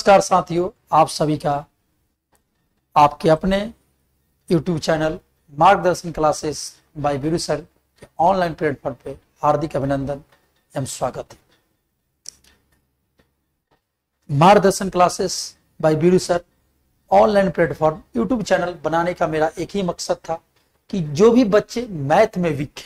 नमस्कार साथियों, आप सभी का आपके अपने YouTube चैनल मार्गदर्शन क्लासेस बाय बीरू सर के ऑनलाइन प्लेटफॉर्म पे हार्दिक अभिनंदन एवं स्वागत है। मार्गदर्शन classes bye Biru sir online platform YouTube channel बनाने का मेरा एक ही मकसद था कि जो भी बच्चे मैथ में वीक है,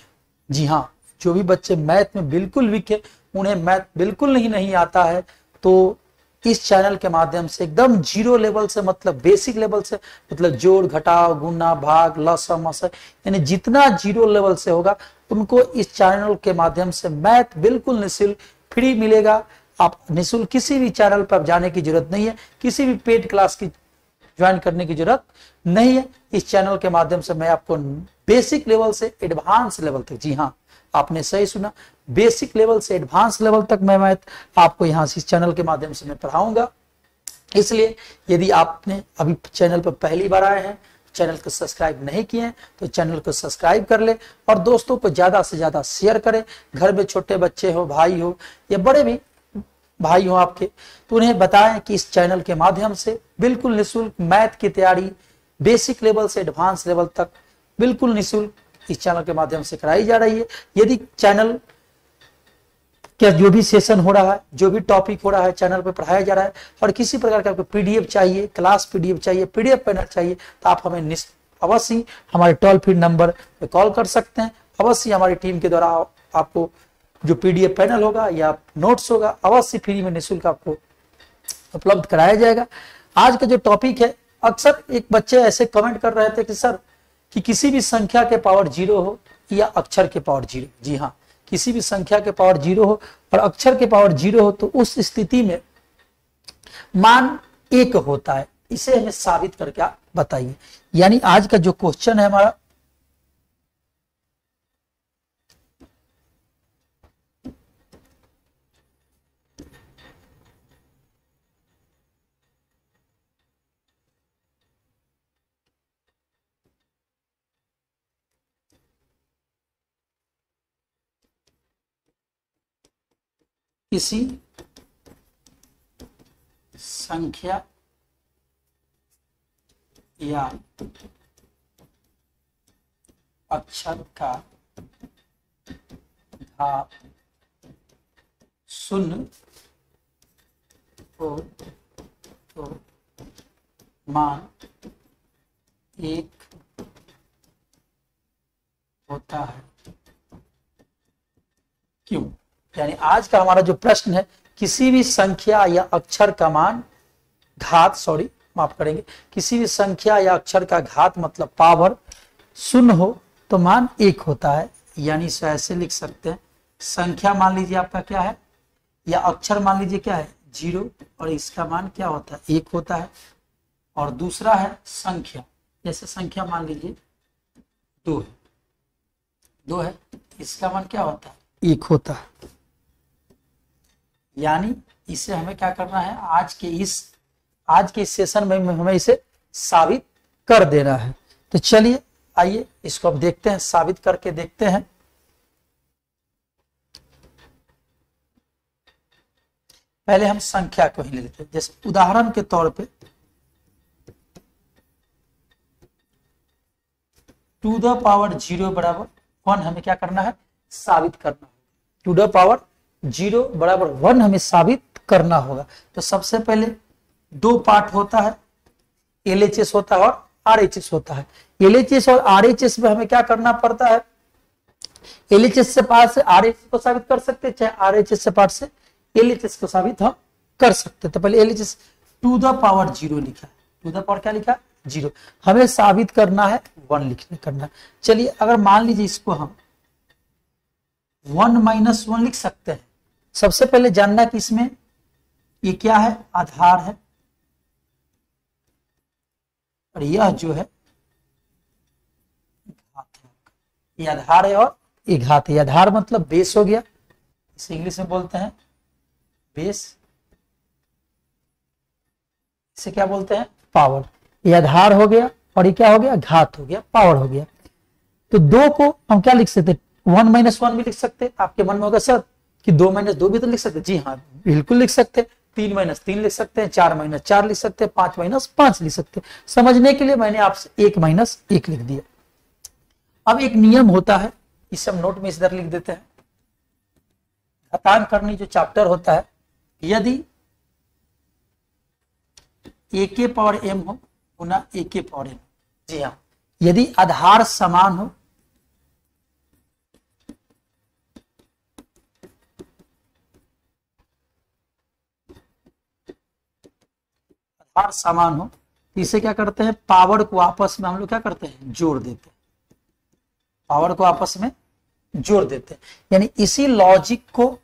जी हाँ, जो भी बच्चे मैथ में बिल्कुल वीक है, उन्हें मैथ बिल्कुल नहीं आता है, तो इस चैनल के माध्यम से एकदम जीरो लेवल से, मतलब बेसिक लेवल से, मतलब जोड़ घटाव गुणा भाग लसा मसा, यानी जितना जीरो लेवल से होगा उनको इस चैनल के माध्यम से मैथ बिल्कुल निःशुल्क फ्री मिलेगा। आप निःशुल्क किसी भी चैनल पर जाने की जरूरत नहीं है, किसी भी पेड क्लास की ज्वाइन करने की जरूरत नहीं है। इस चैनल के माध्यम से मैं आपको बेसिक लेवल से एडवांस लेवल तक, जी हाँ आपने सही सुना, बेसिक लेवल से एडवांस लेवल तक मैं मैथ आपको यहाँ से इस चैनल के माध्यम से मैं पढ़ाऊंगा। इसलिए यदि आपने अभी चैनल पर पहली बार आए हैं, चैनल को सब्सक्राइब नहीं किए हैं, तो चैनल को सब्सक्राइब कर ले और दोस्तों को ज्यादा से ज्यादा शेयर करें। घर में छोटे बच्चे हो, भाई हो या बड़े भी भाई हो आपके, तो उन्हें बताएं कि इस चैनल के माध्यम से बिल्कुल निःशुल्क मैथ की तैयारी बेसिक लेवल से एडवांस लेवल तक बिल्कुल निःशुल्क इस चैनल के माध्यम से कराई जा रही है। यदि चैनल क्या जो भी सेशन हो रहा है, जो भी टॉपिक हो रहा है चैनल पर पढ़ाया जा रहा है, और किसी प्रकार का आपको पीडीएफ चाहिए, क्लास पीडीएफ चाहिए, पीडीएफ पैनल चाहिए, तो आप हमें अवश्य हमारे टोल फ्री नंबर पे कॉल कर सकते हैं। अवश्य हमारी टीम के द्वारा आपको जो पीडीएफ पैनल होगा या नोट्स होगा अवश्य फ्री में निःशुल्क आपको उपलब्ध कराया जाएगा। आज का जो टॉपिक है, अक्सर एक बच्चे ऐसे कमेंट कर रहे थे कि सर कि किसी भी संख्या के पावर 0 हो या अक्षर के पावर 0, जी हाँ, किसी भी संख्या के पावर 0 हो और अक्षर के पावर 0 हो तो उस स्थिति में मान 1 होता है, इसे हमें साबित करके बताइए। यानी आज का जो क्वेश्चन है हमारा, किसी संख्या या अक्षर का घात 0 हो तो मान 1 होता है, क्यों? यानी आज का हमारा जो प्रश्न है, किसी भी संख्या या अक्षर का मान घात, माफ करेंगे, किसी भी संख्या या अक्षर का घात मतलब पावर 0 हो तो मान 1 होता है। यानी इसे ऐसे लिख सकते हैं, संख्या मान लीजिए आपका क्या है, या अक्षर मान लीजिए क्या है 0, और इसका मान क्या होता है 1 होता है। और दूसरा है संख्या, जैसे संख्या मान लीजिए 2 है, इसका मान क्या होता है 1 होता है। यानी इसे हमें क्या करना है, आज के इस सेशन में हमें इसे साबित कर देना है। तो चलिए आइए इसको अब देखते हैं, साबित करके देखते हैं। पहले हम संख्या को ही ले लेते हैं, जैसे उदाहरण के तौर पे 2 द पावर 0 बराबर 1 हमें क्या करना है, साबित करना है। 2 द पावर 0 बराबर 1 हमें साबित करना होगा। तो सबसे पहले 2 पार्ट होता है, LHS होता है और RHS होता है। LHS और RHS में हमें क्या करना पड़ता है, LHS से पार्ट से RHS को साबित कर सकते हैं, चाहे RHS से पार्ट से LHS को साबित हम कर सकते हैं। तो पहले LHS 2 द पावर 0 लिखा है, 2 द पावर क्या लिखा है 0, हमें साबित करना है 1 करना है। चलिए अगर मान लीजिए इसको हम 1 - 1 लिख सकते हैं। सबसे पहले जानना कि इसमें ये क्या है, आधार है, और यह जो है घात है। ये आधार है और ये घात है। आधार मतलब बेस हो गया, इसे इंग्लिश में बोलते हैं बेस, इसे क्या बोलते हैं पावर। ये आधार हो गया और ये क्या हो गया, घात हो गया, पावर हो गया। तो 2 को हम क्या लिख सकते, 1 - 1 भी लिख सकते। आपके मन में होगा सर कि 2 - 2 भी तो लिख सकते, जी हाँ बिल्कुल लिख सकते। 3 माइनस 3 लिख सकते हैं, 4 माइनस 4 लिख सकते हैं, 5 माइनस 5 लिख सकते हैं। समझने के लिए मैंने आपसे 1 माइनस 1 लिख दिया। अब एक नियम होता है, इसे हम नोट में इधर लिख देते हैं। घातांक करनी जो चैप्टर होता है, यदि a के पावर m हो गुना a के पावर n, जी हाँ, यदि आधार समान हो, आधार समान हो तो इसे क्या करते हैं, पावर को आपस में हम लोग क्या करते हैं, जोड़ देते हैं। पावर को आपस में जोड़ देते हैं, यानी इसी लॉजिक को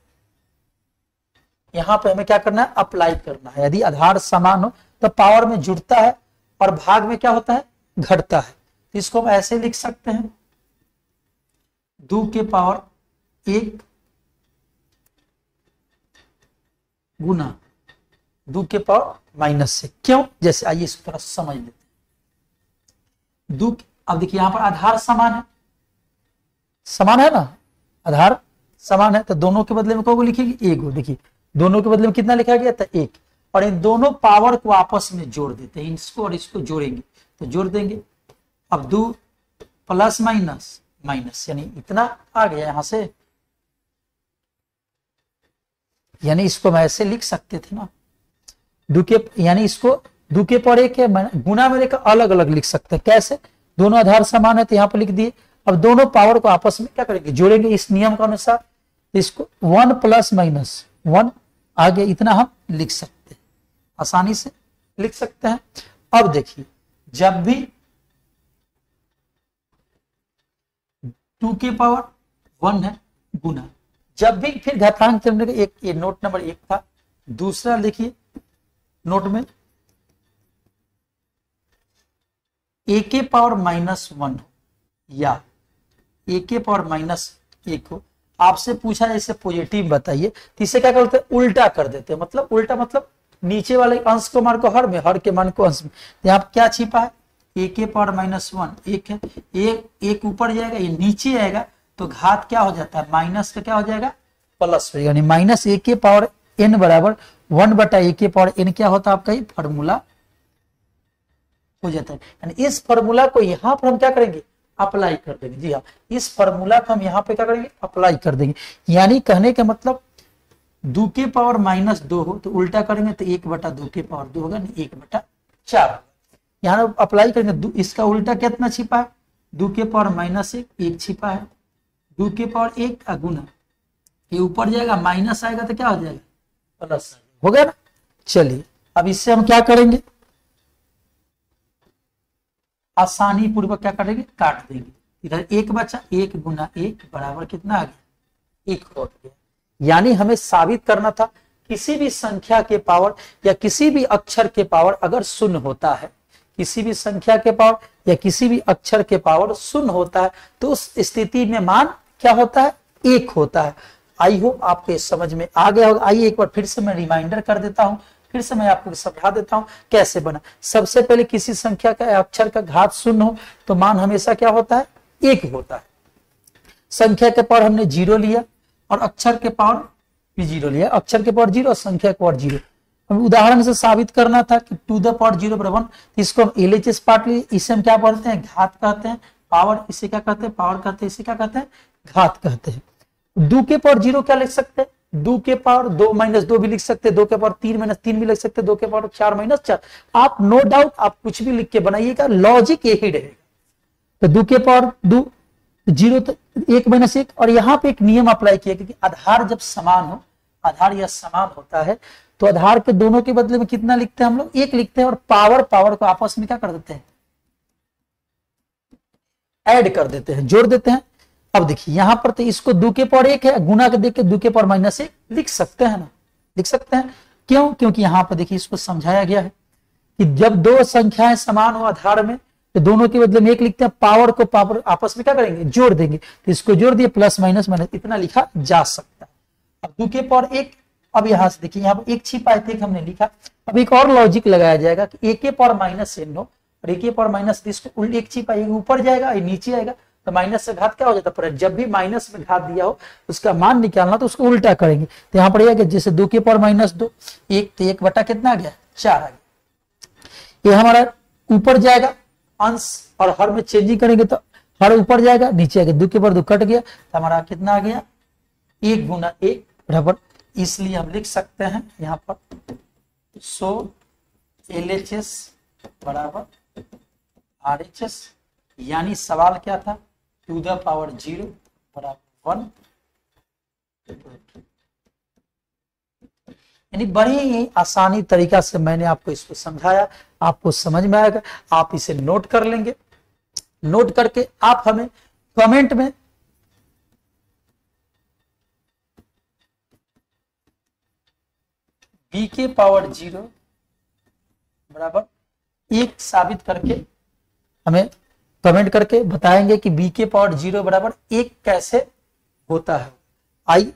यहां पे हमें क्या करना है, अप्लाई करना है। यदि आधार समान हो तो पावर में जुड़ता है और भाग में क्या होता है, घटता है। तो इसको हम ऐसे लिख सकते हैं, 2 के पावर 1 गुना 2 के पावर माइनस से। क्यों, जैसे आइए इस तरह समझ लेते हैं। 2, अब देखिए यहां पर आधार समान है, समान है ना, आधार समान है, तो दोनों के बदले में को लिखेंगे 1 हो। देखिए दोनों के बदले में कितना लिखा गया था, 1, और इन दोनों पावर को आपस में जोड़ देते हैं, इसको और इसको जोड़ेंगे तो जोड़ देंगे। अब 2 प्लस माइनस माइनस, यानी इतना आ गया यहां से, यानी इसको मैं ऐसे लिख सकते थे ना, 2 के, यानी इसको 2 के पावर 1 है गुना में लेकर अलग अलग लिख सकते हैं। कैसे, दोनों आधार समान है तो यहां पर लिख दिए। अब दोनों पावर को आपस में क्या करेंगे, जोड़ेंगे इस नियम के अनुसार। इसको 1 प्लस माइनस 1 आगे इतना हम लिख सकते हैं, आसानी से लिख सकते हैं। अब देखिए जब भी 2 के पावर 1 है गुना, जब भी फिर घातांक चलने का एक, ये नोट नंबर 1 था। दूसरा देखिए नोट में a के पावर -1 हो या a के पावर -1 हो, आपसे पूछा जैसे पॉजिटिव बताइए, तो इसे क्या करते हैं, उल्टा कर देते हैं। मतलब उल्टा मतलब नीचे वाले अंश को मान को हर में, हर के मान को अंश में। तो यहाँ क्या छिपा है, a के पावर -1 1 है, एक ऊपर जाएगा, ये नीचे आएगा, तो घात क्या हो जाता है, माइनस का क्या हो जाएगा, प्लस हो जाएगा। यानी माइनस a के पावर n बराबर 1/a के पावर n क्या होता है आपका, ये फॉर्मूला हो जाता है। यानी इस फॉर्मूला को यहाँ पर हम क्या करेंगे, अप्लाई कर देंगे। जी हाँ, इस फॉर्मूला को हम यहाँ पे क्या करेंगे, अप्लाई कर देंगे। यानी कहने का मतलब 2 के पावर -2 हो तो उल्टा करेंगे तो 1/2 के पावर 2 होगा, 1/4। यहाँ अप्लाई करेंगे, इसका उल्टा कितना छिपा है, 2 के पावर -1 1 छिपा है, 2 के पावर 1 गुना, ये ऊपर जाएगा माइनस आएगा तो क्या हो जाएगा, प्लस हो गया ना। चलिए अब इससे हम क्या करेंगे, आसानी पूर्वक क्या करेंगे, काट देंगे। इधर 1 बचा, 1 गुना 1 बराबर कितना आ गया, 1 हो गया। यानी हमें साबित करना था किसी भी संख्या के पावर या किसी भी अक्षर के पावर अगर शून्य होता है, किसी भी संख्या के पावर या किसी भी अक्षर के पावर शून्य होता है तो उस स्थिति में मान क्या होता है, 1 होता है। आई होप आपको समझ में आ गया होगा। आइए एक बार फिर से मैं रिमाइंडर कर देता हूं, फिर से मैं आपको समझा देता हूं कैसे बना। सबसे पहले किसी संख्या का अक्षर का घात शून्य हो तो मान हमेशा क्या होता है, 1 होता है। संख्या के पावर हमने 0 लिया और अक्षर के पावर भी 0 लिया, अक्षर के पावर 0 और संख्या के पावर 0। हम उदाहरण से साबित करना था कि 2 द पावर 0 बराबर 1, इसको हम LHS पार्ट लिए, इसे हम क्या पढ़ते हैं, घात कहते हैं। पावर इसे क्या कहते हैं, पावर कहते हैं, इसे क्या कहते हैं, घात कहते हैं। 2 के पावर 0 क्या लिख सकते हैं, 2 के पावर 2 - 2 भी लिख सकते हैं, 2 के पावर 3 - 3 भी लिख सकते हैं, 2 के पावर 4 - 4। आप नो डाउट आप कुछ भी लिख के बनाइएगा, लॉजिक यही रहेगा। तो 2 के पावर 2 0 तो 1 - 1, और यहाँ पे एक नियम अप्लाई किया कि आधार जब समान हो, आधार यह समान होता है तो आधार के दोनों के बदले में कितना लिखते हैं हम लोग, 1 लिखते हैं, और पावर को आपस में क्या कर देते हैं, ऐड कर देते हैं, जोड़ देते हैं। अब देखिए यहां पर तो इसको 2 के पावर 1 है, गुना के देख के 2 के पावर -1 लिख सकते हैं ना, लिख सकते हैं। क्यों, क्योंकि यहां पर देखिए इसको समझाया गया है कि जब दो संख्याएं समान हो आधार में तो दोनों के बदले में 1 लिखते हैं, पावर को पावर आपस में क्या करेंगे, जोड़ देंगे। तो इसको जोड़ दिए, प्लस माइनस माइनस इतना लिखा जा सकता है। अब 2 के पावर 1, अब यहां से देखिए यहाँ पर 1 छिपा है, 1 हमने लिखा। अब एक और लॉजिक लगाया जाएगा कि 1 के पावर -n हो और 1 के पावर -, इसको 1 छिपा, 1 ऊपर जाएगा, ये नीचे आएगा, तो माइनस से घात क्या हो जाता है, जब भी माइनस में घात दिया हो उसका मान निकालना तो उसको उल्टा करेंगे। तो यहाँ पर यह जैसे 2 की पावर -2 1, तो 1 बटा कितना आ गया 4 आ गया। ये हमारा ऊपर जाएगा अंश और हर में चेंजिंग करेंगे तो हर ऊपर जाएगा नीचे आएगा, 2 के ऊपर 2 कट गया तो हमारा कितना आ गया 1 गुना 1 बराबर। इसलिए हम लिख सकते हैं यहाँ पर सो LHS बराबर RHS, यानी सवाल क्या था 2 द पावर 0 बराबर 1। यानी बड़ी ही आसानी तरीका से मैंने आपको इसको समझाया, आपको समझ में आएगा। आप इसे नोट कर लेंगे, नोट करके आप हमें कमेंट में b के पावर 0 बराबर 1 साबित करके हमें कमेंट करके बताएंगे कि b के पावर 0 बराबर 1 कैसे होता है। आई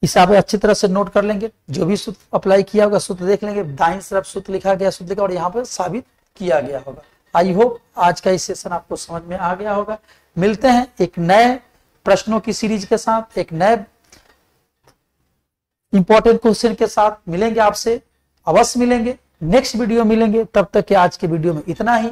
इसे आप अच्छी तरह से नोट कर लेंगे, जो भी सूत्र अप्लाई किया होगा सूत्र देख लेंगे, दाईं तरफ सूत्र लिखा गया सूत्र लिखा और यहाँ पर साबित किया गया होगा। आई होप आज का इस सेशन आपको समझ में आ गया होगा। मिलते हैं एक नए प्रश्नों की सीरीज के साथ, एक नए इंपॉर्टेंट क्वेश्चन के साथ मिलेंगे, आपसे अवश्य मिलेंगे, नेक्स्ट वीडियो मिलेंगे। तब तक के आज के वीडियो में इतना ही।